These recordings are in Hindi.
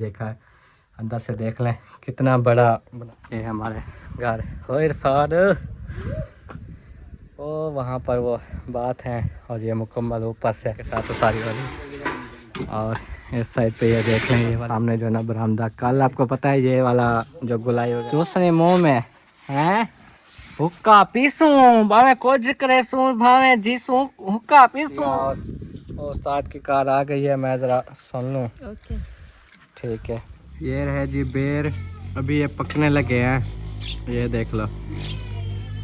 देखा है, अंदर से देख लें कितना बड़ा ये हमारे घर हो इरफान। वो वहाँ पर वो बात है और ये मुकम्मल ऊपर से के साथ उसारी वाली। और इस साइड पे ये देख लें, ये सामने जो ना बरामदा, कल आपको पता है ये वाला जो गुलाई हो चूसने मुँह में है हुक्का पीसूं भावे कुछ करे सूं भावे जीसूं हुक्का पीसूं। और उस्ताद की कार आ गई है, मैं ज़रा सुन लूँ। ओके ठीक है, ये रहे जी बेर, अभी ये पकने लगे हैं, ये देख लो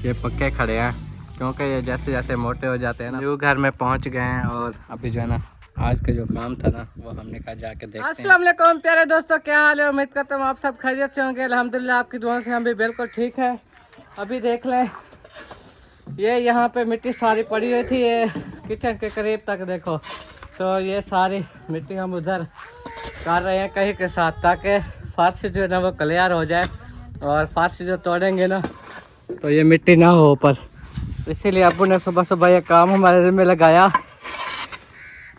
ये पक्के खड़े हैं क्योंकि ये जैसे जैसे मोटे हो जाते हैं ना। न्यू घर में पहुंच गए हैं और अभी जो है ना आज का जो काम था ना वो हमने कहा जाके देखते हैं। अस्सलाम वालेकुम प्यारे दोस्तों, क्या हाल है? उम्मीद करता हूँ आप सब खैरियत से होंगे। अल्हम्दुलिल्लाह आपकी दुआ से हम भी बिल्कुल ठीक है। अभी देख लें ये यहाँ पे मिट्टी सारी पड़ी हुई थी, ये किचन के करीब तक देखो, तो ये सारी मिट्टी हम उधर कर रहे हैं कहीं के साथ ताकि फर्श जो है ना वो क्लियर हो जाए। और फर्श जो तोड़ेंगे ना तो ये मिट्टी ना हो ऊपर, इसीलिए अब्बू ने सुबह सुबह ये काम हमारे जिम्मे लगाया।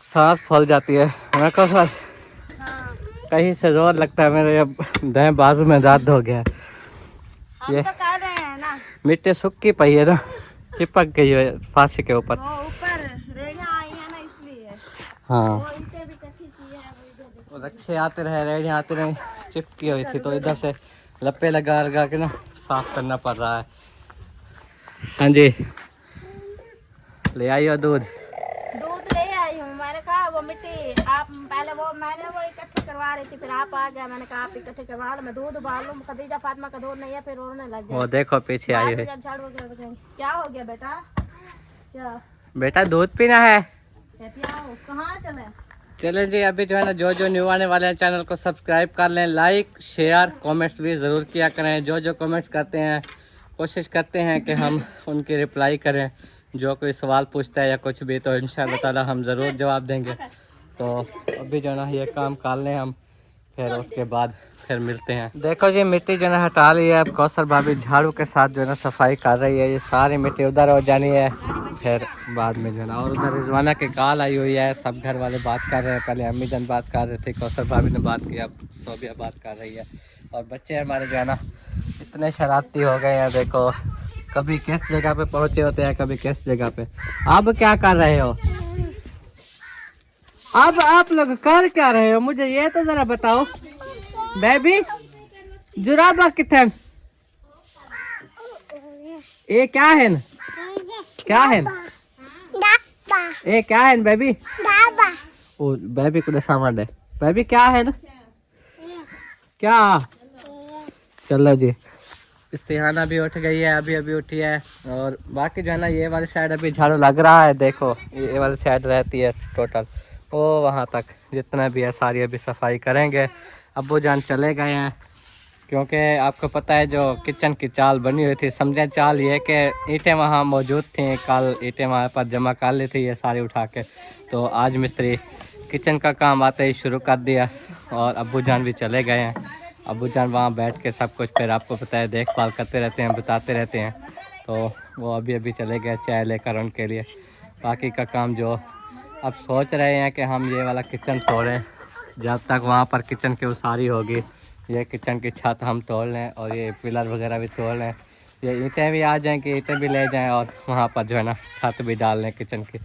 सांस फूल जाती है मैं को सर, कहीं से जोर लगता है मेरे, अब दाएं बाजू में दर्द हो गया है। ये तो कर रहे हैं ना, मिट्टी सूखी पई है ना, चिपक गई है फर्श के ऊपर। ऊपर रेडियां आई है ना इसलिए। हाँ वो ईंटें भी इकट्ठी की है, वो इधर रक्षे आते रहे, रेडियाँ आते रहे, चिपकी हुई थी तो इधर से लप्पे लगा लगा के ना साफ करना पड़ रहा है। हाँ जी, ले आई हो दूध? दूध ले आई हूँ। मैंने कहा वो मिट्टी आप पहले वो मैंने वो इकट्ठी करवा रही थी, फिर आप आ गया, मैंने कहा आप इकट्ठे करवा लो, मैं दूध उबाल लूँ। खदीजा फातिमा का दूध नहीं है, फिर रोने लग जाए। वो देखो पीछे आई हुई। क्या हो गया बेटा? क्या बेटा दूध पीना है? कहाँ चले? चले जी, अभी जो है ना जो न्यू आने वाले हैं चैनल को सब्सक्राइब कर लें, लाइक शेयर कमेंट्स भी ज़रूर किया करें। जो कमेंट्स करते हैं कोशिश करते हैं कि हम उनकी रिप्लाई करें, जो कोई सवाल पूछता है या कुछ भी, तो इंशाअल्लाह ताला हम ज़रूर जवाब देंगे। तो अभी जो है ना ये काम कर लें हम, फिर उसके बाद फिर मिलते हैं। देखो जी मिट्टी जो है हटा ली है, अब कौसर भाभी झाड़ू के साथ जो है ना सफाई कर रही है। ये सारी मिट्टी उधर हो जानी है फिर बाद में जो है ना। और उधर रिजवाना की कॉल आई हुई है, सब घर वाले बात कर रहे हैं। पहले अम्मी जान बात कर रहे थे, कौसर भाभी ने बात की, अब सोबिया बात कर रही है। और बच्चे हमारे जो है ना इतने शरारती हो गए हैं, देखो कभी किस जगह पे पहुंचे होते हैं, कभी किस जगह पे। अब क्या कर रहे हो? अब आप लोग कर क्या रहे हो मुझे ये तो जरा बताओ। बेबी जुराबा कितने? ये क्या है? क्या है? ये क्या है बेबी? ओ बेबी को सामान दे। बेबी क्या है ना? क्या? चलो जी, इस्तिहाना भी उठ गई है, अभी अभी उठी है। और बाकी जो है ना ये वाली साइड अभी झाड़ू लग रहा है, देखो ये वाली साइड रहती है टोटल वो वहाँ तक जितना भी है सारी अभी सफाई करेंगे। अब्बू जान चले गए हैं क्योंकि आपको पता है जो किचन की चाल बनी हुई थी, समझे चाल ये कि ईंटें वहाँ मौजूद थी, कल ईंटें वहाँ पर जमा कर ली थी ये सारी उठा के, तो आज मिस्त्री किचन का काम आते ही शुरू कर दिया। और अब्बू जान भी चले गए हैं, अब्बू जान वहाँ बैठ के सब कुछ फिर आपको पता है देखभाल करते रहते हैं, बताते रहते हैं। तो वो अभी अभी चले गए चाय लेकर उनके लिए। बाकी का काम जो अब सोच रहे हैं कि हम ये वाला किचन तोड़ें, जब तक वहाँ पर किचन की उसारी होगी ये किचन की छत हम तोड़ लें और ये पिलर वगैरह भी तोड़ लें, ये ईंटें भी आ जाएँ कि ईंटें भी ले जाएं और वहाँ पर जो है ना छत भी डाल लें किचन की।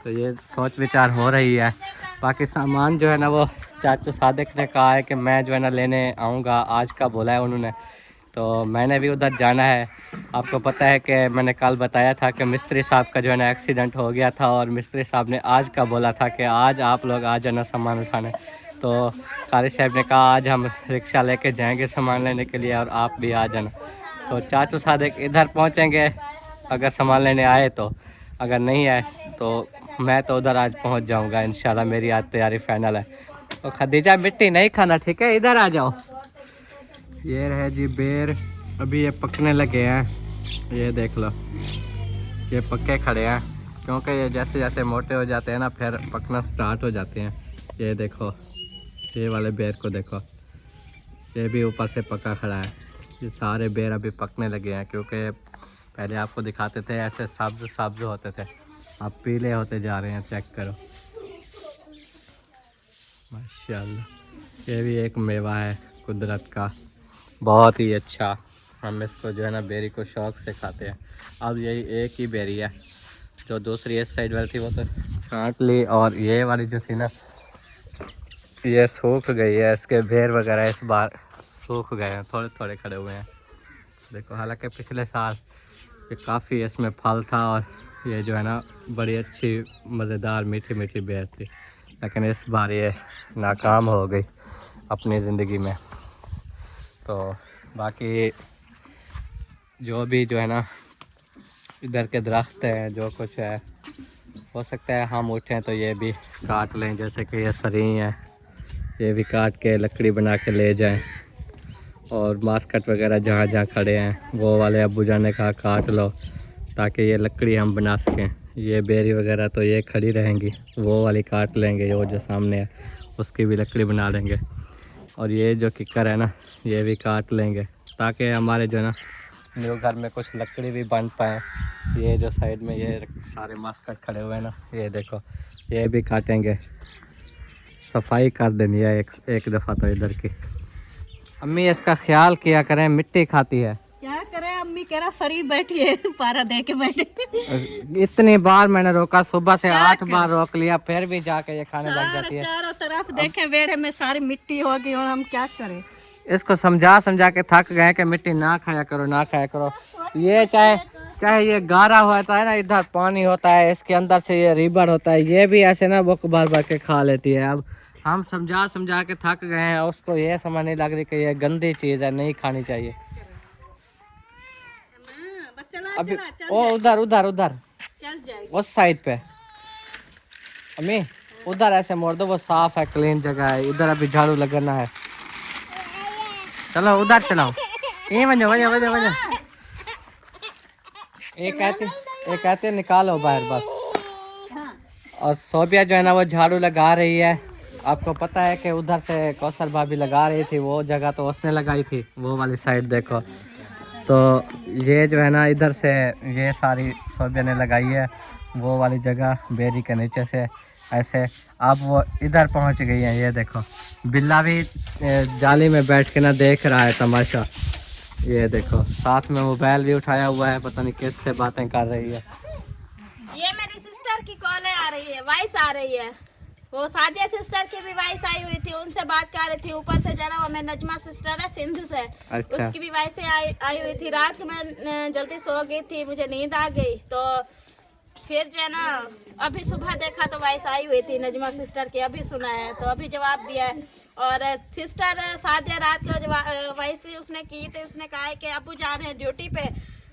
तो ये सोच विचार हो रही है। बाकी सामान जो है ना वो चाचू सादिक ने कहा है कि मैं जो है ना लेने आऊँगा, आज का बोला है उन्होंने, तो मैंने भी उधर जाना है। आपको पता है कि मैंने कल बताया था कि मिस्त्री साहब का जो है ना एक्सीडेंट हो गया था और मिस्त्री साहब ने आज का बोला था कि आज आप लोग आ जाना सामान उठाने। तो कारी साहब ने कहा आज हम रिक्शा लेके जाएंगे सामान लेने के लिए और आप भी आ जाना। तो चाचू सादिक इधर पहुंचेंगे अगर सामान लेने आए तो, अगर नहीं आए तो मैं तो उधर आज पहुंच जाऊंगा इंशाल्लाह, मेरी आज तैयारी फाइनल है। तो खदीजा मिट्टी नहीं खाना, ठीक है? इधर आ जाओ। ये रहे जी बेर, अभी ये पकने लगे हैं, ये देख लो ये पक्के खड़े हैं क्योंकि ये जैसे जैसे मोटे हो जाते हैं ना फिर पकना स्टार्ट हो जाते हैं। ये देखो ये वाले बेर को देखो, ये भी ऊपर से पका खड़ा है। ये सारे बेर अभी पकने लगे हैं क्योंकि पहले आपको दिखाते थे ऐसे सब्ज सब्ज होते थे, अब पीले होते जा रहे हैं, चेक करो माशाल्लाह। ये भी एक मेवा है कुदरत का, बहुत ही अच्छा। हम इसको जो है ना बेरी को शौक से खाते हैं। अब यही एक ही बेरी है, जो दूसरी इस साइड वाली थी वो तो छांट ली, और ये वाली जो थी ना ये सूख गई है। इसके बेर वगैरह इस बार सूख गए हैं, थोड़े थोड़े खड़े हुए हैं। देखो, हालांकि पिछले साल ये काफ़ी इसमें फल था और ये जो है ना बड़ी अच्छी मज़ेदार मीठी मीठी बेर थी, लेकिन इस बार ये नाकाम हो गई अपनी ज़िंदगी में। तो बाकी जो भी जो है ना इधर के दरख्त हैं, जो कुछ है, हो सकता है हम उठें तो ये भी काट लें। जैसे कि ये सरी है, ये भी काट के लकड़ी बना के ले जाएं। और मास्कट वगैरह जहाँ जहाँ खड़े हैं वो वाले अब्बू जान ने कहा काट लो ताकि ये लकड़ी हम बना सकें। ये बेरी वगैरह तो ये खड़ी रहेंगी, वो वाली काट लेंगे, वो जो सामने है उसकी भी लकड़ी बना लेंगे। और ये जो किक्कर है ना ये भी काट लेंगे ताकि हमारे जो है ना न्यू घर में कुछ लकड़ी भी बन पाए। ये जो साइड में ये सारे मास्कट खड़े हुए हैं ना, ये देखो, ये भी काटेंगे, सफाई कर देनी है एक दफ़ा तो इधर की। अम्मी इसका ख्याल किया करें, मिट्टी खाती है। क्या करें, अम्मी कह रहा फरी बैठी है, पारा दे के बैठे। इतनी बार मैंने रोका, सुबह से 8 बार रोक लिया, फिर भी जाके ये खाने लग जाती है। चारों तरफ देखे बेड़े में सारी मिट्टी हो गई और हम क्या करें। इसको समझा समझा के थक गए कि मिट्टी ना खाया करो, ना खाया करो। ये चाहे ये गारा होता है ना, इधर पानी होता है, इसके अंदर से ये रिबड़ होता है, ये भी ऐसे ना वो भर भर के खा लेती है। अब हम समझा समझा के थक गए हैं, उसको ये समझ नहीं लग रही कि ये गंदी चीज़ है, नहीं खानी चाहिए। अभी ओ उधर उधर उधर चल जाएगी उस साइड पे अम्मी, उधर ऐसे मोड़ दो, वो साफ है, क्लीन जगह है। इधर अभी झाड़ू लगाना है। चलो उधर चलाओ, ये वजह वजह वजह वजह ये कहते निकालो बाहर बस। और सोबिया जो है ना वो झाड़ू लगा रही है। आपको पता है कि उधर से कौसर भाभी लगा रही थी, वो जगह तो उसने लगाई थी, वो वाली साइड देखो। तो ये जो है ना इधर से ये सारी सोबिया ने लगाई है, वो वाली जगह बेरी के नीचे से ऐसे। अब वो इधर पहुंच गई है, ये देखो, बिल्ला भी जाली में बैठ के ना देख रहा है तमाशा। ये देखो, साथ में मोबाइल भी उठाया हुआ है, पता नहीं किससे बातें कर रही है। ये मेरी सिस्टर की कॉल आ रही है, वॉइस आ रही है। वो सादिया सिस्टर की भी वॉइस आई हुई थी, उनसे बात कर रही थी। ऊपर से जाना वो मेरी नजमा सिस्टर है सिंध से, अच्छा। उसकी भी वॉइस आई हुई थी। रात को मैं जल्दी सो गई थी, मुझे नींद आ गई, तो फिर जो है ना अभी सुबह देखा तो वॉइस आई हुई थी नजमा सिस्टर की, अभी सुना है तो अभी जवाब दिया है। और सिस्टर सादिया रात को वॉइस उसने की थी, उसने कहा है कि अबू जा रहे हैं ड्यूटी पे,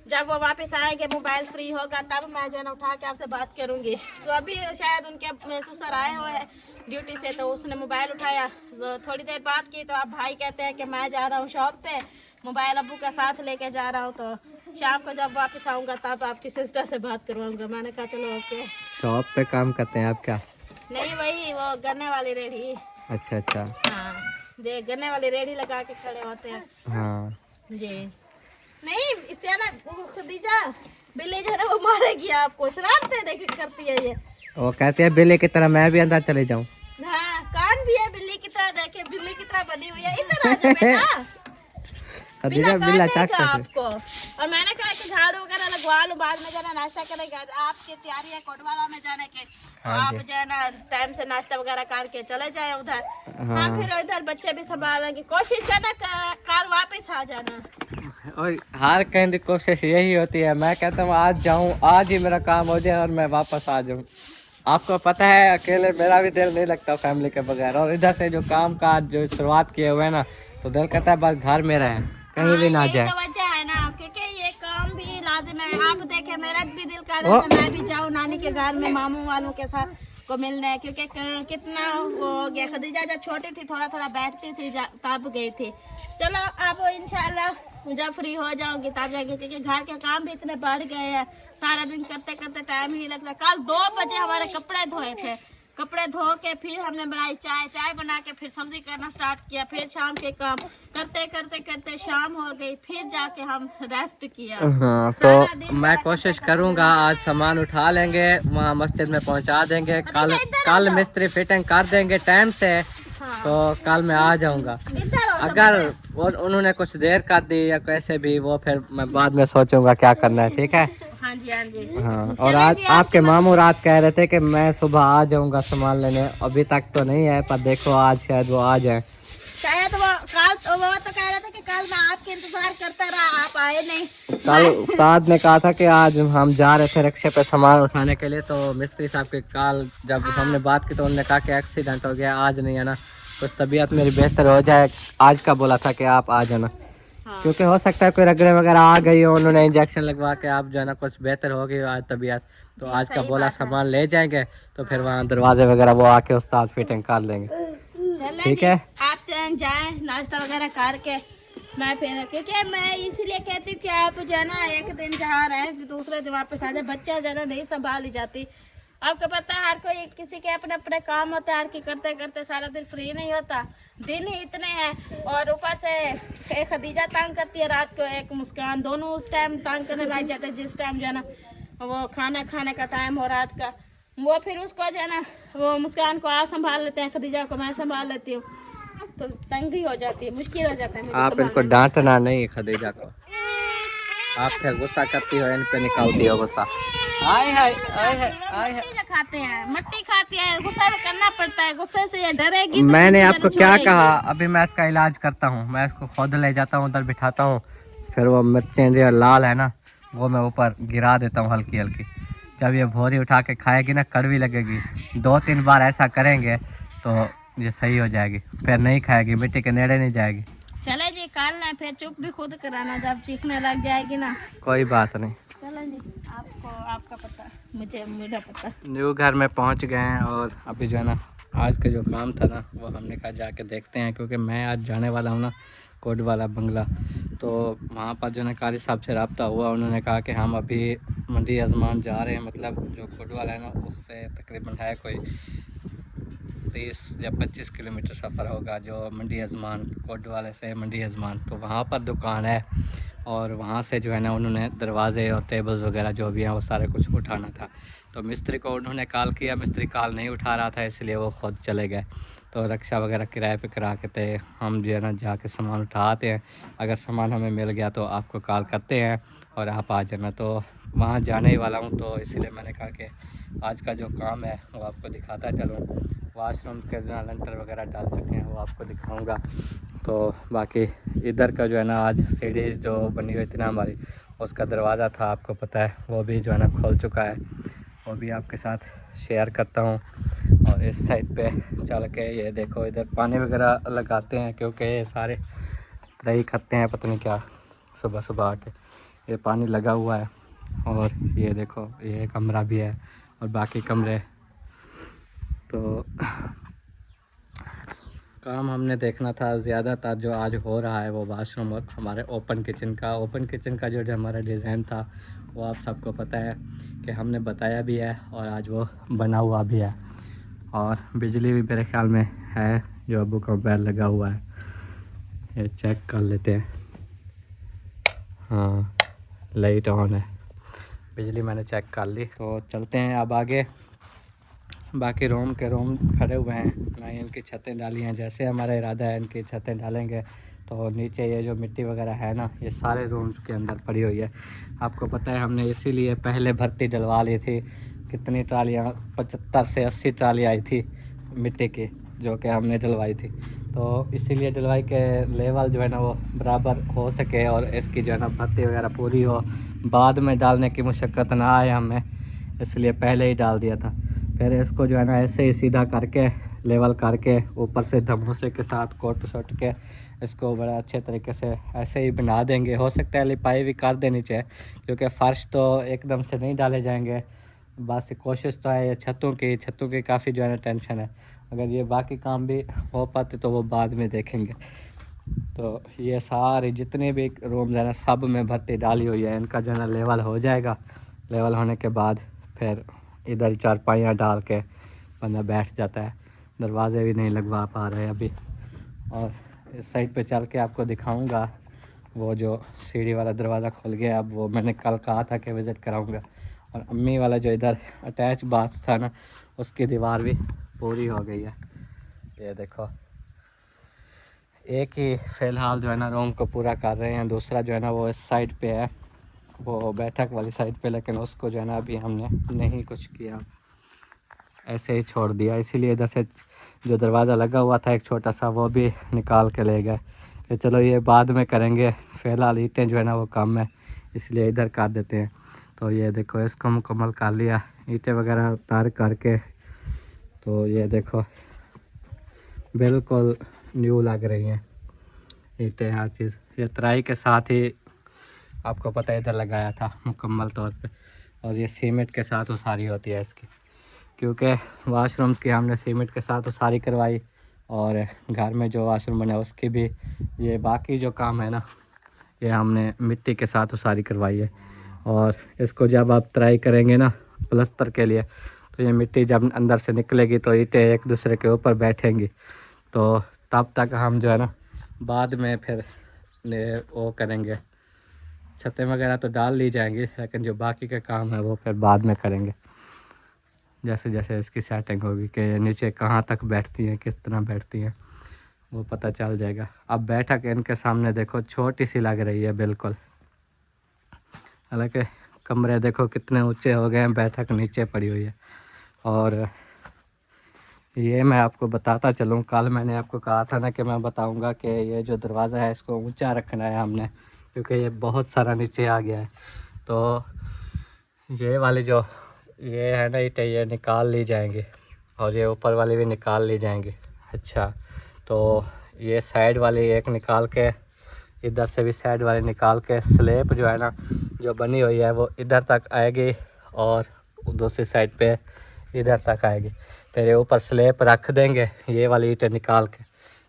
जब वो वापस आएंगे मोबाइल फ्री होगा तब मैं जो है ना उठा के आपसे बात करूंगी। तो अभी शायद उनके ससुर आए हुए हैं ड्यूटी से, तो उसने मोबाइल उठाया, तो थोड़ी देर बात की। तो अब भाई कहते हैं कि मैं जा रहा हूँ शॉप पे, मोबाइल अबू का साथ लेके जा रहा हूँ, तो शाम को जब वापस आऊँगा तब आपकी सिस्टर से बात करवाऊँगा। मैंने कहा चलो ओके। शॉप पे काम करते हैं आप क्या? नहीं, वही वो गन्ने वाली रेडी। अच्छा अच्छा, हाँ जी, गन्ने वाली रेडी लगा के खड़े होते हैं। हाँ जी नहीं, इससे ना खदीजा बिल्ली जो है ना वो मारेगी आपको, शरारतें देखिए करती है ये। वो कहते हैं बिल्ली की तरह मैं भी अंदर चले जाऊं। हाँ, कान भी है बिल्ली की तरह, देखे बिल्ली की तरह बनी हुई है। इधर आ जा बेटा, बिना बिल्ला काटने चाट का आपको। और मैंने कहा कि झाड़ू वगैरह लगवा लूं, बाद में जाना नाश्ता करेगा। आपकी तैयारी है कोटवाला में जाने की, आप जो है ना टाइम से नाश्ता वगैरह करके चले जाए उधर। हाँ, फिर इधर बच्चे भी संभालेंगे। कोशिश करना कल वापस आ जाना। और हर कहीं की कोशिश यही होती है, मैं कहता हूँ आज जाऊँ, आज ही मेरा काम हो जाए और मैं वापस आ जाऊँ। आपको पता है अकेले मेरा भी दिल नहीं लगता फैमिली के बगैर। और इधर से जो काम काज जो शुरुआत किए हुए हैं ना, तो दिल कहता है बस घर में रहें, कहीं भी ना जाए। तो वजह है ना, क्योंकि ये काम भी लाजिम है। आप देखे मेरा भी दिल कर रहा था मैं भी जाऊँ नानी के घर में मामू वालों के साथ को मिलने, क्योंकि कितना वो हो गया। खदीजा जब छोटी थी थोड़ा थोड़ा बैठती थी, तब गई थी। चलो अब इंशाल्लाह जब फ्री हो जाऊंगी तब जाएंगे, क्योंकि घर के काम भी इतने बढ़ गए हैं, सारा दिन करते करते टाइम ही नहीं लगता। कल 2 बजे हमारे कपड़े धोए थे, कपड़े धो के फिर हमने बनाई चाय, चाय बना के फिर सब्जी करना स्टार्ट किया, फिर शाम के काम करते करते करते शाम हो गई, फिर जाके हम रेस्ट किया। हाँ, तो मैं कोशिश करूँगा आज सामान उठा लेंगे, वहाँ मस्जिद में पहुँचा देंगे। कल मिस्त्री फिटिंग कर देंगे टाइम से। हाँ। तो कल मैं आ जाऊँगा। अगर उन्होंने कुछ देर कर दी या कैसे भी, वो फिर मैं बाद में सोचूंगा क्या करना है। ठीक है। हाँ जी, हाँ जी। हाँ, और आज आपके मामू रात कह रहे थे कि मैं सुबह आ जाऊंगा सामान लेने, अभी तक तो नहीं है, पर देखो आज शायद वो आ जाए। शायद वो तो कह रहे थे कि कल मैं आपके इंतजार करता रहा, आप आए नहीं। कल उस्ताद ने कहा था कि आज हम जा रहे थे रिक्शे पे सामान उठाने के लिए, तो मिस्त्री साहब के कल जब हमने बात की तो उन्होंने कहा कि एक्सीडेंट हो गया, आज नहीं आना, कुछ तबीयत मेरी बेहतर हो जाए, आज का बोला था कि आप आ जाना। हाँ। क्योंकि हो सकता है कोई रगड़े वगैरह आ गई हो, उन्होंने इंजेक्शन लगवा के आप जो है ना कुछ बेहतर हो गई आज तबीयत, तो आज का बोला सामान ले जाएंगे, तो फिर वहाँ दरवाजे वगैरह वो आके उस्ताद फिटिंग कर लेंगे। ठीक है, आप जाएं नाश्ता वगैरह करके, मैं फिर, क्योंकि मैं इसीलिए कहती हूँ कि आप जो है ना एक दिन जहाँ रहे दूसरे दिन वापस आ जाए, बच्चा जो है ना नहीं संभाली जाती। आपको पता है हर कोई किसी के अपने अपने काम होते हैं, हर की करते करते सारा दिन फ्री नहीं होता, दिन ही इतने हैं, और ऊपर से एक खदीजा तंग करती है रात को, एक मुस्कान, दोनों उस टाइम तंग करने लग जाते हैं जिस टाइम जो है ना वो खाना खाने का टाइम हो रात का, वो फिर उसको जो है ना वो मुस्कान को आप संभाल लेते हैं, खदीजा को मैं संभाल लेती हूँ, तो तंग ही हो जाती है, मुश्किल हो जाता है। आप इनको डांटना नहीं खदीजा को, आप फिर गुस्सा करती हो, इन पे निकालती हो गुस्सा। खाते हैं मट्टी खाती है, गुस्सा करना पड़ता है, गुस्से से ये डरेगी। मैंने आपको क्या कहा, अभी मैं इसका इलाज करता हूँ, मैं इसको खुद ले जाता हूँ उधर बिठाता हूँ, फिर वो मिर्चें जो लाल है ना वो मैं ऊपर गिरा देता हूँ हल्की हल्की, जब ये भोरी उठा के खाएगी ना कड़वी लगेगी, 2-3 बार ऐसा करेंगे तो ये सही हो जाएगी, फिर नहीं खाएगी, मिट्टी के नेड़े नहीं जाएगी। चले जी काल ना, फिर चुप भी खुद कराना जब चीखने लग जाएगी ना। कोई बात नहीं, चलो जी, आपको आपका पता, मुझे पता। न्यू घर में पहुंच गए हैं, और अभी जो है ना आज का जो काम था ना वो हमने कहा जाके देखते हैं, क्योंकि मैं आज जाने वाला हूँ ना कोट वाला बंगला, तो वहाँ पर जो है कारी साहब से रब्ता हुआ, उन्होंने कहा कि हम अभी मंडी अजमान जा रहे हैं, मतलब जो कोट वाला है ना उससे तकरीबन है कोई 30 या 25 किलोमीटर सफ़र होगा, जो मंडी अजमान कोट वाले से मंडी अजमान, तो वहाँ पर दुकान है, और वहाँ से जो है ना उन्होंने दरवाजे और टेबल्स वगैरह जो भी हैं वो सारे कुछ उठाना था, तो मिस्त्री को उन्होंने कॉल किया, मिस्त्री कॉल नहीं उठा रहा था, इसलिए वो खुद चले गए, तो रिक्शा वगैरह किराए पे करा के थे, हम जो है ना जाके सामान उठाते हैं, अगर सामान हमें मिल गया तो आपको कॉल करते हैं और आप आ जाना। तो वहाँ जाने ही वाला हूँ, तो इसीलिए मैंने कहा कि आज का जो काम है वो आपको दिखाता चलूँ। वाशरूम के जो लंटर वगैरह डाल चुके हैं वो आपको दिखाऊंगा, तो बाकी इधर का जो है ना आज सीढ़ी जो बनी हुई थी ना हमारी, उसका दरवाज़ा था आपको पता है, वो भी जो है ना खुल चुका है, वो भी आपके साथ शेयर करता हूँ। और इस साइड पे चल के ये देखो, इधर पानी वगैरह लगाते हैं, क्योंकि ये सारे रही करते हैं पता नहीं क्या सुबह सुबह आके, ये पानी लगा हुआ है। और ये देखो ये कमरा भी है, और बाकी कमरे, तो काम हमने देखना था ज़्यादातर जो आज हो रहा है वो वाशरूम और हमारे ओपन किचन का जो हमारा डिज़ाइन था वो आप सबको पता है कि हमने बताया भी है, और आज वो बना हुआ भी है, और बिजली भी मेरे ख्याल में है, जो अबू का मोबाइल लगा हुआ है, ये चेक कर लेते हैं। हाँ लाइट ऑन है, बिजली मैंने चेक कर ली, तो चलते हैं अब आगे। बाकी रूम खड़े हुए हैं, नहीं इनकी छतें डाली हैं, जैसे हमारा इरादा है इनकी छतें डालेंगे, तो नीचे ये जो मिट्टी वगैरह है ना ये सारे रूम्स के अंदर पड़ी हुई है। आपको पता है हमने इसीलिए पहले भर्ती डलवा ली थी, कितनी ट्रालियाँ 75 से 80 ट्राली आई थी मिट्टी की, जो कि हमने डलवाई थी, तो इसीलिए डलवाई के लेवल जो है ना वो बराबर हो सके, और इसकी जो है ना भर्ती वगैरह पूरी हो, बाद में डालने की मुशक्क़त ना आए हमें, इसलिए पहले ही डाल दिया था। फिर इसको जो है ना ऐसे ही सीधा करके लेवल करके ऊपर से धमूसे के साथ कोट शोट के इसको बड़ा अच्छे तरीके से ऐसे ही बना देंगे। हो सकता है लिपाई भी कर देनी चाहिए, क्योंकि फ़र्श तो एकदम से नहीं डाले जाएंगे, बस कोशिश तो है। ये छतों की काफ़ी जो है ना टेंशन है, अगर ये बाकी काम भी हो पाते तो वो बाद में देखेंगे। तो ये सारे जितने भी रूम है ना सब में भर्ती डाली हुई है, इनका जो है ना लेवल हो जाएगा, लेवल होने के बाद फिर इधर चारपाइयाँ डाल के बंदा बैठ जाता है। दरवाजे भी नहीं लगवा पा रहे अभी। और इस साइड पे चल के आपको दिखाऊंगा, वो जो सीढ़ी वाला दरवाज़ा खुल गया, अब वो मैंने कल कहा था कि विज़िट कराऊंगा। और अम्मी वाला जो इधर अटैच बाथ था ना, उसकी दीवार भी पूरी हो गई है। ये देखो, एक ही फ़िलहाल जो है ना रूम को पूरा कर रहे हैं, दूसरा जो है ना वो इस साइड पे है, वो बैठक वाली साइड पे, लेकिन उसको जो है ना अभी हमने नहीं कुछ किया, ऐसे ही छोड़ दिया। इसीलिए इधर से जो दरवाज़ा लगा हुआ था एक छोटा सा, वो भी निकाल के ले गए कि चलो ये बाद में करेंगे, फ़िलहाल ईंटें जो है ना वो कम है, इसलिए इधर काट देते हैं। तो ये देखो, इसको मुकम्मल कर लिया, ईंटें वगैरह उतार करके। तो ये देखो बिल्कुल न्यू लग रही हैं ईंटें, हर चीज़। ये तराई के साथ ही आपको पता है इधर लगाया था मुकम्मल तौर पे। और ये सीमेंट के साथ उसारी होती है इसकी, क्योंकि वाशरूम की हमने सीमेंट के साथ उसारी करवाई, और घर में जो वाशरूम बना उसकी भी, ये बाकी जो काम है ना ये हमने मिट्टी के साथ उसारी करवाई है। और इसको जब आप तराई करेंगे ना प्लस्तर के लिए, तो ये मिट्टी जब अंदर से निकलेगी तो ईंटें एक दूसरे के ऊपर बैठेंगी, तो तब तक हम जो है ना बाद में फिर वो करेंगे, छतें वगैरह तो डाल ली जाएंगी, लेकिन जो बाकी का काम है वो फिर बाद में करेंगे, जैसे जैसे इसकी सेटिंग होगी कि नीचे कहाँ तक बैठती हैं, किस तरह बैठती हैं, वो पता चल जाएगा। अब बैठक इनके सामने देखो छोटी सी लग रही है बिल्कुल, हालांकि कमरे देखो कितने ऊंचे हो गए हैं, बैठक नीचे पड़ी हुई है। और ये मैं आपको बताता चलूँ, कल मैंने आपको कहा था ना कि मैं बताऊंगा कि ये जो दरवाज़ा है इसको ऊंचा रखना है हमने, क्योंकि ये बहुत सारा नीचे आ गया है। तो ये वाली जो ये है ना ईंटें, ये निकाल ली जाएंगी, और ये ऊपर वाली भी निकाल ली जाएंगी। अच्छा, तो ये साइड वाली एक निकाल के, इधर से भी साइड वाली निकाल के, स्लैब जो है ना जो बनी हुई है वो इधर तक आएगी, और दूसरी साइड पे इधर तक आएगी। फिर ये ऊपर स्लैब रख देंगे, ये वाली ईंटें निकाल के,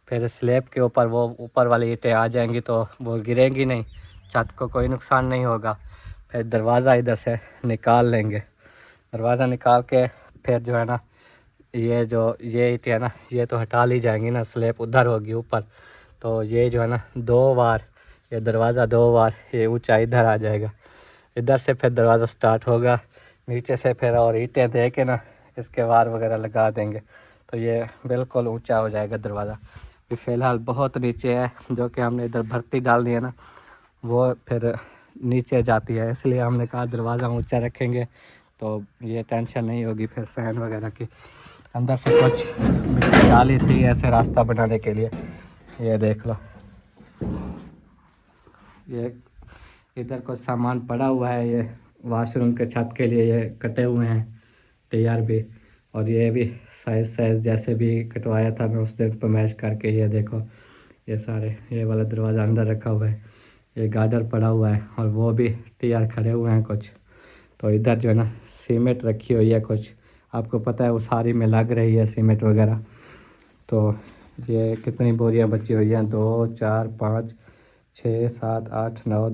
फिर स्लैब के ऊपर वो ऊपर वाली ईंटें आ जाएंगी, तो वो गिरेंगी नहीं, छत को कोई नुकसान नहीं होगा। फिर दरवाज़ा इधर से निकाल लेंगे, दरवाज़ा निकाल के फिर जो है ना ये जो ये ईंटें है ना ये तो हटा ली जाएंगी ना, स्लैब उधर होगी ऊपर, तो ये जो है ना 2 बार ये दरवाज़ा 2 बार ये ऊंचा इधर आ जाएगा। इधर से फिर दरवाज़ा स्टार्ट होगा, नीचे से फिर और ईंटें दे के ना इसके वार वगैरह लगा देंगे, तो ये बिल्कुल ऊंचा हो जाएगा दरवाज़ा। ये फ़िलहाल बहुत नीचे है, जो कि हमने इधर भर्ती डाल दी है ना वो फिर नीचे जाती है, इसलिए हमने कहा दरवाज़ा ऊंचा रखेंगे तो ये टेंशन नहीं होगी फिर सहन वगैरह की। अंदर से कुछ मिट्टी डाली थी ऐसे रास्ता बनाने के लिए, ये देख लो, ये इधर कुछ सामान पड़ा हुआ है, ये वॉशरूम के छत के लिए ये कटे हुए हैं तैयार भी, और ये भी साइज जैसे भी कटवाया था मैं उस दिन पर मैच करके, ये देखो ये सारे, ये वाला दरवाज़ा अंदर रखा हुआ है, ये गार्डर पड़ा हुआ है, और वो भी तैयार खड़े हुए हैं कुछ। तो इधर जो है ना सीमेंट रखी हुई है कुछ, आपको पता है उसारी में लग रही है सीमेंट वगैरह। तो ये कितनी बोरियां बची हुई हैं, 2 4 5 6 7 8 9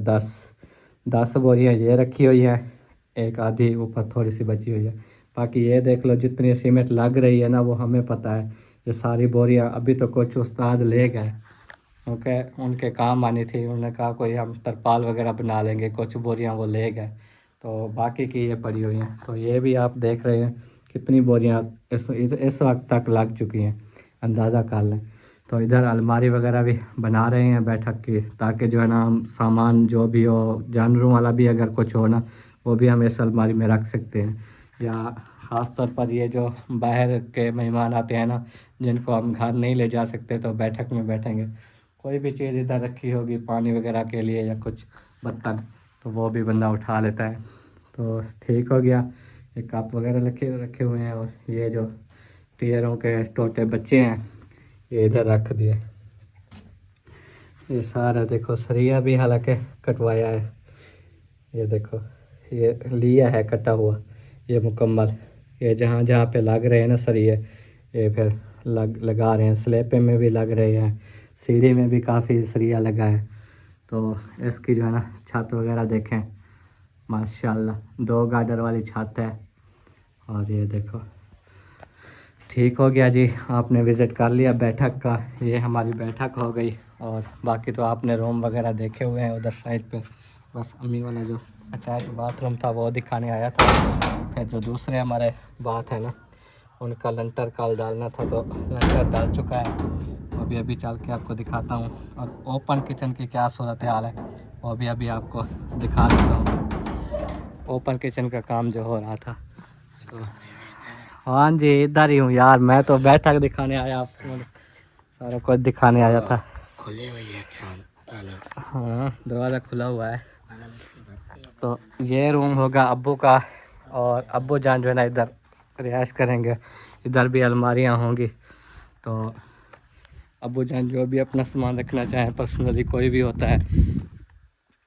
10 बोरियां ये रखी हुई हैं, एक आधी ऊपर थोड़ी सी बची हुई है। बाकी ये देख लो जितनी सीमेंट लग रही है ना वो हमें पता है, ये सारी बोरियां अभी तो कुछ उस्ताद ले गए, क्योंकि उनके काम आनी थी, उन्होंने कहा कोई हम तरपाल वगैरह बना लेंगे, कुछ बोरियां वो ले गए, तो बाकी की ये पड़ी हुई हैं। तो ये भी आप देख रहे हैं कितनी बोरियां इस वक्त तक लग चुकी हैं, अंदाज़ा कर लें। तो इधर अलमारी वगैरह भी बना रहे हैं बैठक की, ताकि जो है ना हम सामान जो भी हो, जानवरों वाला भी अगर कुछ हो ना वो भी हम इस अलमारी में रख सकते हैं, या ख़ास तौर पर ये जो बाहर के मेहमान आते हैं ना जिनको हम घर नहीं ले जा सकते, तो बैठक में बैठेंगे, कोई भी चीज़ इधर रखी होगी पानी वगैरह के लिए या कुछ बर्तन, तो वो भी बंदा उठा लेता है। तो ठीक हो गया, ये कप वगैरह रखे हुए हैं, और ये जो टीयरों के टोटे बच्चे हैं ये इधर रख दिए। ये सारा देखो सरिया भी हालांकि कटवाया है, ये देखो ये लिया है कटा हुआ, ये मुकम्मल, ये जहाँ जहाँ पे लग रहे हैं ना सरिये ये फिर लगा रहे हैं, स्लैपे में भी लग रहे हैं, सीढ़ी में भी काफ़ी सरिया लगा है। तो इसकी जो है ना छत वगैरह देखें माशाल्लाह 2 गार्डर वाली छत है, और ये देखो ठीक हो गया जी, आपने विज़िट कर लिया बैठक का। ये हमारी बैठक हो गई और बाकी तो आपने रूम वगैरह देखे हुए हैं उधर साइड पे। बस अम्मी वाला जो अटैच बाथरूम था वो दिखाने आया था। फिर जो दूसरे हमारे बात है ना, उनका लंटर कल डालना था तो लंटर डाल चुका है। तो अभी अभी चल के आपको दिखाता हूँ। और ओपन किचन की क्या सूरत हाल है वो भी अभी आपको दिखा देता हूँ। ओपन किचन का काम जो हो रहा था तो हाँ जी इधर ही हूँ यार, मैं तो बैठक दिखाने आया, आपको सारा कुछ दिखाने आया था। खुले हुई है क्या? हाँ दरवाज़ा खुला हुआ है। तो ये रूम होगा अब्बू का और अब्बू जान जो है ना इधर रिहाइश करेंगे। इधर भी अलमारियाँ होंगी तो अब्बू जान जो भी अपना सामान रखना चाहें पर्सनली कोई भी होता है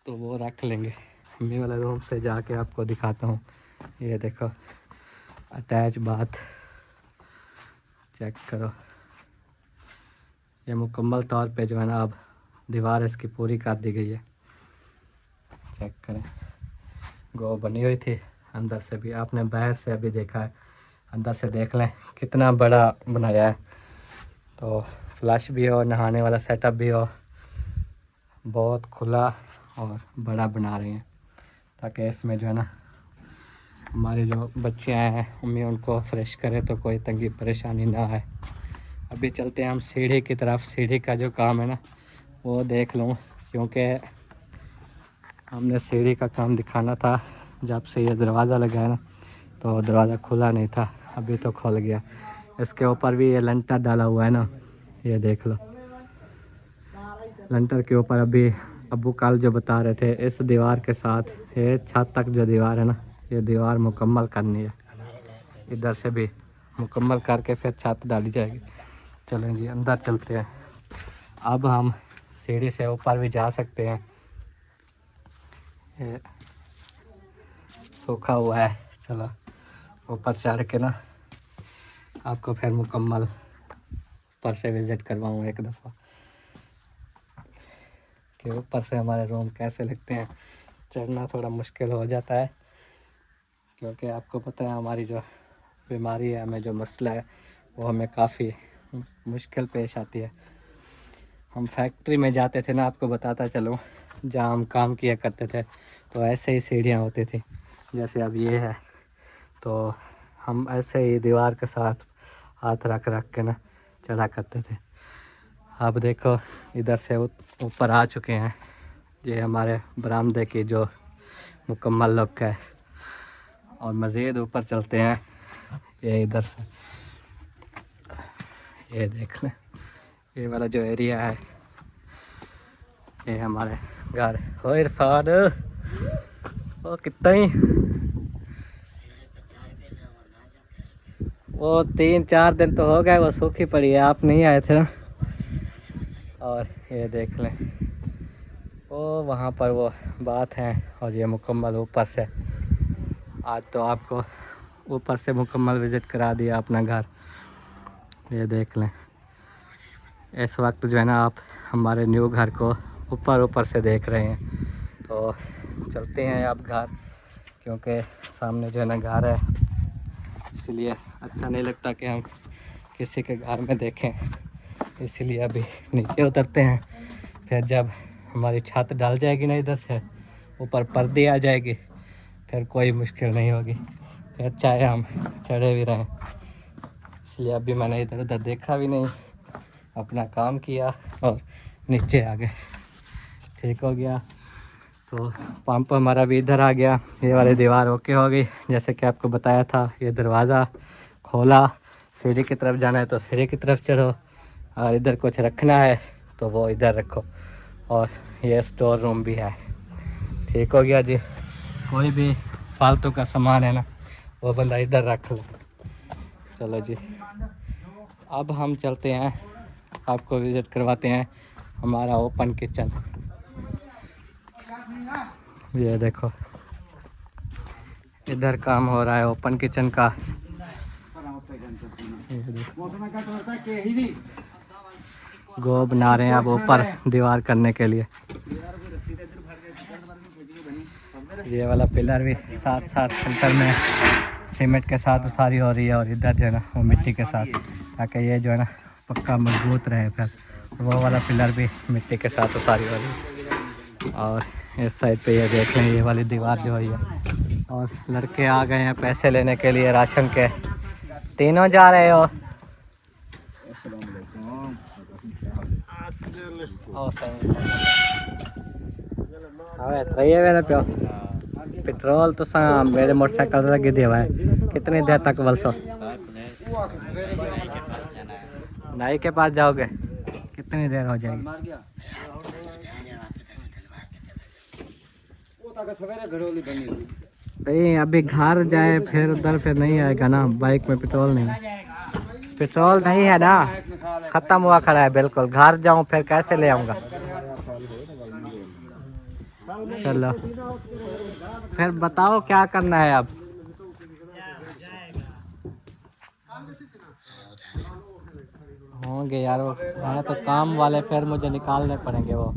तो वो रख लेंगे। अम्मी वाला रूम से जाके आपको दिखाता हूँ। ये देखो अटैच बाथ चेक करो। ये मुकम्मल तौर पे जो है ना अब दीवार इसकी पूरी कर दी गई है। चेक करें, गो बनी हुई थी अंदर से भी, आपने बाहर से अभी देखा है, अंदर से देख लें कितना बड़ा बनाया है। तो फ्लश भी हो, नहाने वाला सेटअप भी हो, बहुत खुला और बड़ा बना रहे हैं ताकि इसमें जो है ना हमारे जो बच्चियाँ हैं मम्मी उनको फ्रेश करें तो कोई तंगी परेशानी ना आए। अभी चलते हैं हम सीढ़ी की तरफ। सीढ़ी का जो काम है ना वो देख लूँ, क्योंकि हमने सीढ़ी का काम दिखाना था। जब से ये दरवाज़ा लगा है ना तो दरवाज़ा खुला नहीं था, अभी तो खुल गया। इसके ऊपर भी ये लंटर डाला हुआ है ना, ये देख लो। लंटर के ऊपर अभी अब्बू कल जो बता रहे थे इस दीवार के साथ ये छत तक जो दीवार है ना ये दीवार मुकम्मल करनी है। इधर से भी मुकम्मल करके फिर छत डाली जाएगी। चलें जी अंदर चलते हैं। अब हम सीढ़ी से ऊपर भी जा सकते हैं, ये सूखा हुआ है। चलो ऊपर चढ़ के ना आपको फिर मुकम्मल ऊपर से विज़िट करवाऊँ एक दफ़ा कि ऊपर से हमारे रूम कैसे लगते हैं। चढ़ना थोड़ा मुश्किल हो जाता है क्योंकि आपको पता है हमारी जो बीमारी है, हमें जो मसला है वो हमें काफ़ी मुश्किल पेश आती है। हम फैक्ट्री में जाते थे ना, आपको बताता चलूँ, जहाँ हम काम किया करते थे तो ऐसे ही सीढ़ियाँ होती थी जैसे अब ये है। तो हम ऐसे ही दीवार के साथ हाथ रख रख के ना चढ़ा करते थे। अब देखो इधर से ऊपर आ चुके हैं। ये हमारे बरामदे की जो मुकम्मल लुक है। और मज़ीद ऊपर चलते हैं, ये इधर से ये देख लें, ये वाला जो एरिया है ये हमारे घर। हो इरफान वो कितना ही वो 3-4 दिन तो हो गए वो सूखी पड़ी है, आप नहीं आए थे ना। और ये देख लें वो वहाँ पर वो बात है और ये मुकम्मल ऊपर से। आज तो आपको ऊपर से मुकम्मल विज़िट करा दिया अपना घर। ये देख लें इस वक्त जो है ना आप हमारे न्यू घर को ऊपर से देख रहे हैं। तो चलते हैं अब घर, क्योंकि सामने जो है ना घर है, इसलिए अच्छा नहीं लगता कि हम किसी के घर में देखें। इसलिए अभी नीचे उतरते हैं, फिर जब हमारी छत डाल जाएगी ना इधर से ऊपर पर्दे आ जाएगी फिर कोई मुश्किल नहीं होगी, फिर चाहे हम चढ़े भी रहें। इसलिए अभी मैंने इधर उधर देखा भी नहीं, अपना काम किया और नीचे आ गए। ठीक हो गया। तो पंप हमारा भी इधर आ गया। ये वाली दीवार ओके हो गई जैसे कि आपको बताया था। ये दरवाज़ा खोला, सीढ़ी की तरफ जाना है तो सीढ़ी की तरफ चढ़ो, और इधर कुछ रखना है तो वो इधर रखो। और ये स्टोर रूम भी है। ठीक हो गया जी। कोई भी फालतू का सामान है ना वो बंदा इधर रख लो। चलो जी अब हम चलते हैं, आपको विज़िट करवाते हैं हमारा ओपन किचन। ये देखो इधर काम हो रहा है ओपन किचन का। गो बना रहे हैं अब ऊपर दीवार करने के लिए। ये वाला पिलर भी साथ साथ सेंटर में सीमेंट के साथ उसारी हो रही है और इधर जो है ना वो मिट्टी के साथ, ताकि ये जो है ना पक्का मजबूत रहे। फिर वो वाला पिलर भी मिट्टी के साथ उसारी हो रही है। और इस साइड पे ये देख लें, ये वाली दीवार जो है। और लड़के आ गए हैं पैसे लेने के लिए राशन के, तीनों जा रहे हो। पियो पेट्रोल तो मेरे मोटरसाइकिल लगी दिया है। कितनी देर तक बलसो? नाई के पास जाओगे? कितनी देर हो जाएगी? भाई अभी घर जाए फिर उधर फिर नहीं आएगा ना, बाइक में पेट्रोल नहीं है ना, खत्म हुआ खड़ा है बिल्कुल। घर जाऊं फिर कैसे ले आऊँगा? चलो फिर बताओ क्या करना है अब? होंगे यार वो है तो काम वाले, फिर मुझे निकालने पड़ेंगे वो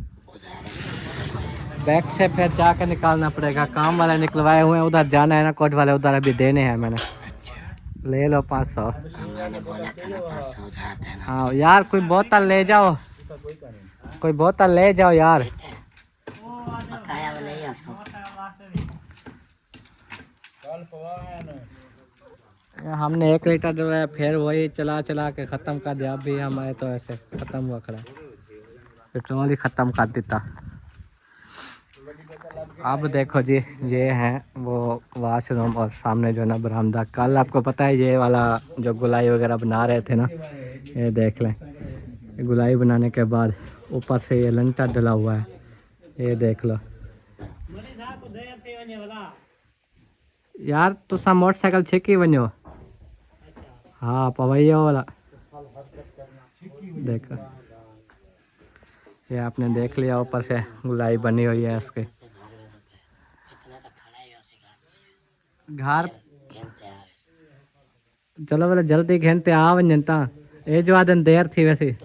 बैग से, फिर जाकर निकालना पड़ेगा। काम वाले निकलवाए हुए हैं, उधर जाना है ना कोट वाले, उधर अभी देने हैं मैंने। ले लो 500। हाँ यार कोई बोतल ले जाओ, कोई बोतल ले जाओ यार। हमने 1 लीटर जो है फिर वही चला के ख़त्म कर दिया। अभी हम आए तो ऐसे ख़त्म हुआ खड़ा, पेट्रोल ही ख़त्म कर देता। अब देखो जी, ये है वो वाशरूम और सामने जो है ना बरामदा। कल आपको पता है ये वाला जो गुलाई वगैरह बना रहे थे ना, ये देख लें, गुलाई बनाने के बाद ऊपर से ये लंटर डला हुआ है, ये देख लो यार। तुसा मोटरसाइकिल छेकी वनो? हाँ पवैया वाला देखो, ये आपने देख लिया। ऊपर से गुलाई बनी हुई है इसके। घर चलो बोले जल्दी घंटे आ वंजनता, ये जो आदन देर थी वैसे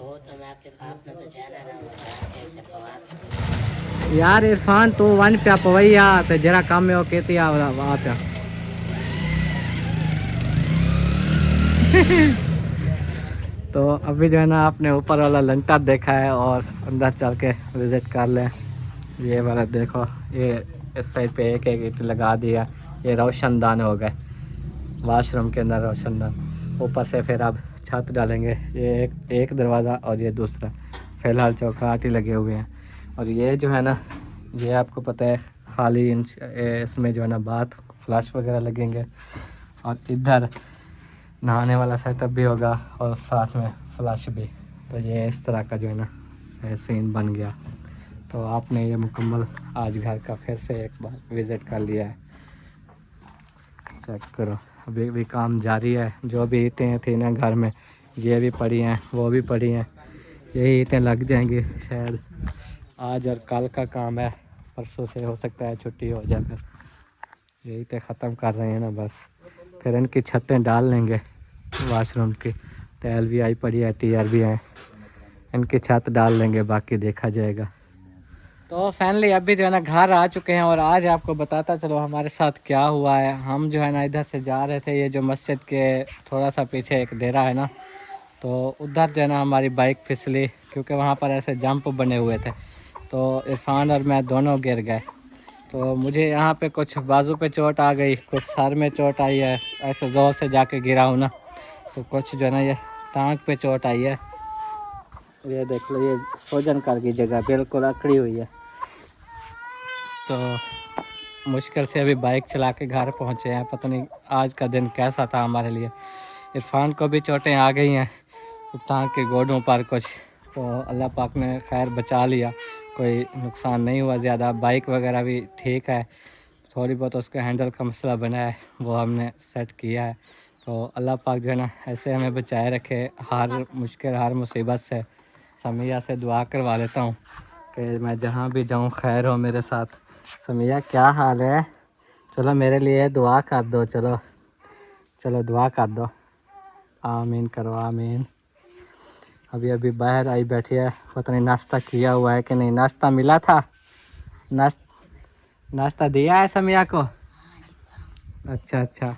यार। इरफान तू वन पे पवैया तो जरा काम में वो कहती आ पे तो अभी जो है ना आपने ऊपर वाला लंटर देखा है और अंदर चल के विज़िट कर लें। ये वाला देखो, ये इस साइड पे एक ईंट लगा दिया, ये रोशनदान हो गए वाशरूम के अंदर रोशनदान। ऊपर से फिर अब छत डालेंगे, ये एक दरवाज़ा और ये दूसरा। फ़िलहाल चौखाट ही लगे हुए हैं। और ये जो है ना, ये आपको पता है खाली इसमें जो है ना बाथ फ्लश वगैरह लगेंगे और इधर नहाने वाला सेटअप भी होगा और साथ में फ्लश भी। तो ये इस तरह का जो है ना सीन बन गया। तो आपने ये मुकम्मल आज घर का फिर से एक बार विज़िट कर लिया है। चेक करो, अभी भी काम जारी है। जो भी ईंटें थी ना घर में, ये भी पड़ी हैं, वो भी पड़ी हैं। यही ईंटें लग जाएंगी शायद आज और कल का काम है, परसों से हो सकता है छुट्टी हो जाए। फिर ये ईंटें ख़त्म कर रहे हैं ना बस, फिर इनकी छतें डाल लेंगे वाशरूम की। टाइल भी आई पड़ी है, टीआर भी है, इनकी छत डाल लेंगे, बाकी देखा जाएगा। तो फाइनली अभी जो है ना घर आ चुके हैं और आज आपको बताता चलो हमारे साथ क्या हुआ है। हम जो है ना इधर से जा रहे थे, ये जो मस्जिद के थोड़ा सा पीछे एक डेरा है ना, तो उधर जो है ना हमारी बाइक फिसली, क्योंकि वहाँ पर ऐसे जंप बने हुए थे। तो इरफान और मैं दोनों गिर गए। तो मुझे यहाँ पे कुछ बाजू पे चोट आ गई, कुछ सर में चोट आई है, ऐसे ज़ोर से जाके गिरा हूँ ना, तो कुछ जो है ना ये टांग पे चोट आई है। ये देख लो, ये सोजन कर की जगह बिल्कुल अकड़ी हुई है। तो मुश्किल से अभी बाइक चला के घर पहुँचे हैं। पता नहीं आज का दिन कैसा था हमारे लिए। इरफान को भी चोटें आ गई हैं टांग के गोडों पर कुछ, तो अल्लाह पाक ने खैर बचा लिया, कोई नुकसान नहीं हुआ ज़्यादा। बाइक वगैरह भी ठीक है, थोड़ी बहुत उसका हैंडल का मसला बना है, वो हमने सेट किया है। तो अल्लाह पाक जो है ना ऐसे हमें बचाए रखे हर मुश्किल हर मुसीबत से। समिया से दुआ करवा लेता हूँ कि मैं जहाँ भी जाऊँ खैर हो मेरे साथ। समिया क्या हाल है? चलो मेरे लिए दुआ कर दो, चलो चलो दुआ कर दो, आमीन करो आमीन। अभी अभी बाहर आई बैठी है, पता नहीं नाश्ता किया हुआ है कि नहीं। नाश्ता मिला था? नाश्ता दिया है समिया को? अच्छा अच्छा।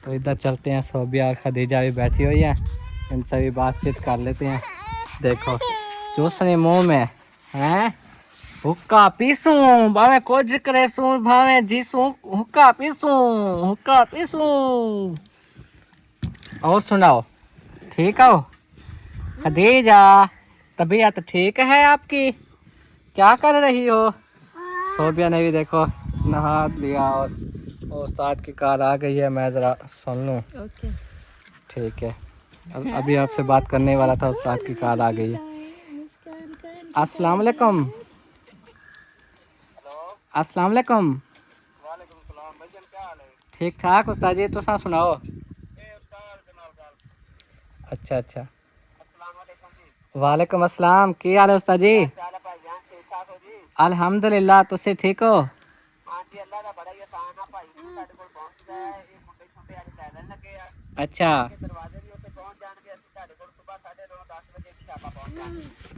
तो इधर चलते हैं, सोबिया और खदीजा भी बैठी हुई हैं, इनसे भी बातचीत कर लेते हैं। देखो चूसने मुंह में हैं, हुक्का पीसूं भावे कुछ करे सूं भावे जीसूं, हुक्का पीसूं, हुक्का पीसूं। और सुनाओ, ठीक हो खदीजा? तबीयत ठीक है आपकी? क्या कर रही हो? सोबिया ने भी देखो नहा लिया और उस्ताद की कार आ गई है, मैं ज़रा सुन लूँ। ओके ठीक है, अभी आपसे बात करने वाला था, उस्ताद की कार आ गई है। अस्सलाम वालेकुम। अस्सलाम वालेकुम। ठीक ठाक उस्ताद जी, तुसा सुनाओ? अच्छा अच्छा, वालेकुम अस्सलाम। की हाल है उस्ताद जी? अल्हम्दुलिल्लाह, तुसी ठीक हो? अच्छा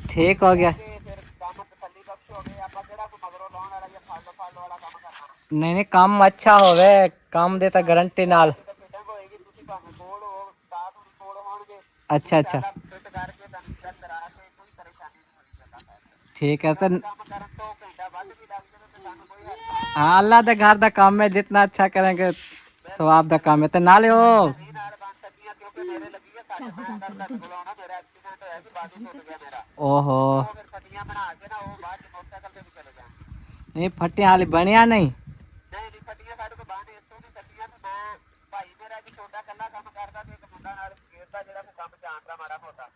ठीक हो गया। नहीं नहीं, काम अच्छा होवे, काम देता गारंटी नाल। अच्छा अच्छा, ठीक है। तो हाँ, अल्लाह दे घर दा काम है, जितना अच्छा करेंगे सवाब दा काम है। तो नाले हो ओहो, नहीं फटियां हाली बनिया नहीं।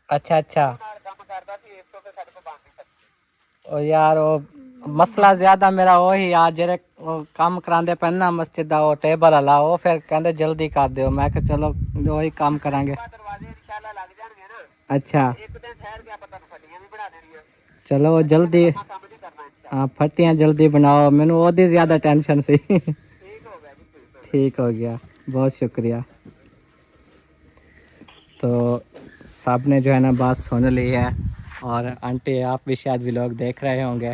अच्छा अच्छा, ओ यार वो मसला ज्यादा मेरा वही आ, जेरे काम करांदे पे ना मस्जिद दा, वो टेबल वाला, वो फिर कहंदे जल्दी कर दियो। मैं कहा चलो वही काम करांगे। अच्छा चलो वो जल्दी, हाँ फटियां जल्दी बनाओ, मैनू ओदी ज्यादा टेंशन सी। ठीक हो गया, बहुत शुक्रिया। तो सब ने जो है ना बात सुन ली है, और आंटी आप भी शायद व्लॉग देख रहे होंगे।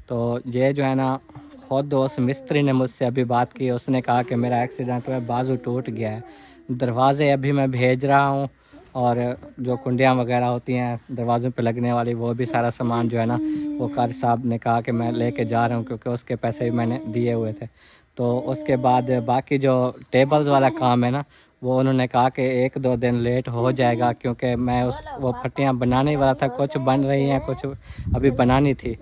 तो ये जो है ना खुद उस मिस्त्री ने मुझसे अभी बात की, उसने कहा कि मेरा एक्सीडेंट हुआ है, बाजू टूट गया है, दरवाज़े अभी मैं भेज रहा हूँ, और जो कुंडियाँ वगैरह होती हैं दरवाज़ों पे लगने वाली, वो भी सारा सामान जो है ना वो कारी साहब ने कहा कि मैं लेके जा रहा हूँ, क्योंकि उसके पैसे भी मैंने दिए हुए थे। तो उसके बाद बाकी जो टेबल्स वाला काम है ना, वो उन्होंने कहा कि 1-2 दिन लेट हो जाएगा, क्योंकि मैं वो फटियाँ बनाने ही वाला था, कुछ बन रही हैं, कुछ अभी बनानी थी।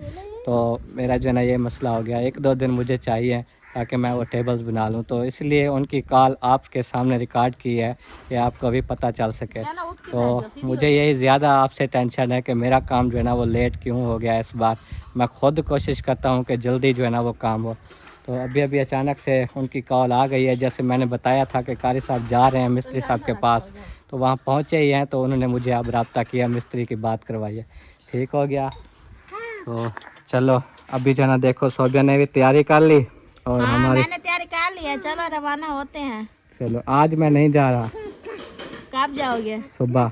तो मेरा जो है ना ये मसला हो गया, 1-2 दिन मुझे चाहिए ताकि मैं वो टेबल्स बना लूँ। तो इसलिए उनकी कॉल आपके सामने रिकॉर्ड की है कि आपको भी पता चल सके। तो मुझे यही ज़्यादा आपसे टेंशन है कि मेरा काम जो है ना वो लेट क्यों हो गया इस बार। मैं ख़ुद कोशिश करता हूँ कि जल्दी जो है ना वो काम हो। तो अभी अचानक से उनकी कॉल आ गई है, जैसे मैंने बताया था कि कारी साहब जा रहे हैं मिस्त्री साहब के पास, तो वहाँ पहुँचे ही हैं। तो उन्होंने मुझे अब रब्ता किया, मिस्त्री की बात करवाई है, ठीक हो गया। तो चलो अभी जो है ना देखो सोबिया ने भी तैयारी कर ली, और हाँ, हमारी मैंने तैयारी कर ली है, चलो रवाना होते हैं। चलो आज मैं नहीं जा रहा। कब जाओगे? सुबह।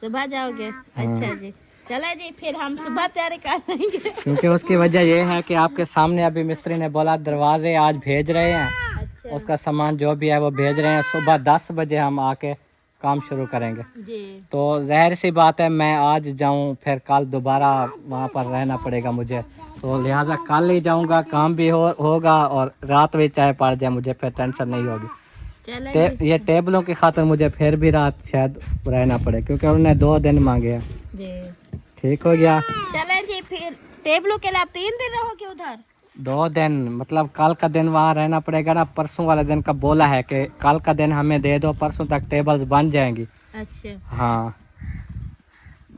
सुबह जाओगे? अच्छा जी, चलो जी, फिर हम सुबह तैयारी कर लेंगे। क्योंकि उसकी वजह यह है कि आपके सामने अभी मिस्त्री ने बोला दरवाजे आज भेज रहे हैं। अच्छा। उसका सामान जो भी है वो भेज रहे हैं, सुबह 10 बजे हम आके काम शुरू करेंगे जी। तो जाहिर सी बात है मैं आज जाऊं फिर कल दोबारा वहाँ पर रहना पड़ेगा मुझे, तो लिहाजा कल ही जाऊंगा, काम भी होगा और रात भी चाहे पड़ जाए मुझे फिर टेंशन नहीं होगी। ये टेबलों की खातिर मुझे फिर भी रात शायद रहना पड़े, क्योंकि उन्होंने 2 दिन मांगे हैं जी। ठीक हो गया। चले जी, फिर टेबलों के लिए आप 3 दिन रहोगे उधर? 2 दिन मतलब कल का दिन वहाँ रहना पड़ेगा ना, परसों वाले दिन का बोला है कि कल का दिन हमें दे दो, परसों तक टेबल्स बन जाएंगी। अच्छा हाँ,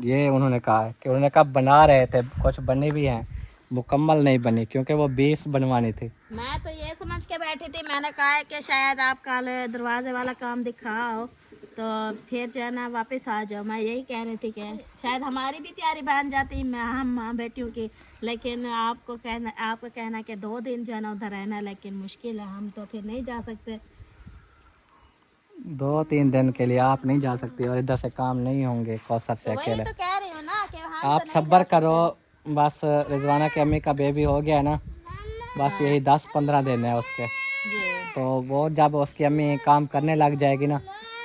ये उन्होंने कहा है कि उन्होंने कहा बना रहे थे, कुछ बनी भी हैं, मुकम्मल नहीं बनी क्योंकि वो 20 बनवानी थी। मैं तो ये समझ के बैठी थी, मैंने कहा है कि शायद आप कल दरवाजे वाला काम दिखाओ तो फिर जो है ना वापस आ जाओ। मैं यही कह रही थी कि शायद हमारी भी तैयारी बन जाती, मैं हम माँ बेटियों की, लेकिन आपको कहना कि 2 दिन जो है ना उधर रहना, लेकिन मुश्किल है, हम तो फिर नहीं जा सकते। 2-3 दिन के लिए आप नहीं जा सकती और इधर से काम नहीं होंगे कौसर से अकेले। तो कह रही हूँ ना कि हम आप तो सब्र करो, बस रिजवाना की अम्मी का बेबी हो गया है ना, बस यही 10-15 दिन है उसके। तो वो जब उसकी अम्मी काम करने लग जाएगी ना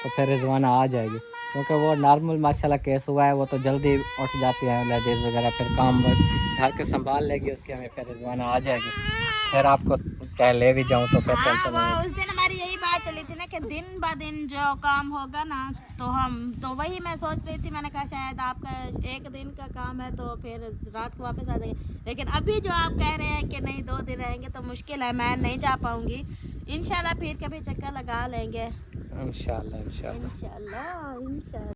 तो फिर रिजवाना आ जाएगी, क्योंकि वो नॉर्मल माशाल्लाह केस हुआ है, वो तो जल्दी उठ जाती है लेडीज़ वगैरह, फिर काम घर के संभाल लेगी उसकी अम्मी, फिर रिजवाना आ जाएगी। फिर आपको चाहे ले भी जाऊँ तो फिर हाँ, टेंशन नहीं। वो उस दिन हमारी यही बात चली थी ना कि दिन ब दिन जो काम होगा ना तो वही मैं सोच रही थी, मैंने कहा शायद आपका एक दिन का काम है तो फिर रात को वापस आ जाएंगे, लेकिन अभी जो आप कह रहे हैं कि नहीं 2 दिन रहेंगे तो मुश्किल है, मैं नहीं जा पाऊंगी। इंशाल्लाह फिर कभी चक्कर लगा लेंगे। इंशाल्लाह इंशाल्लाह। इंशाल्लाह इंशाल्लाह।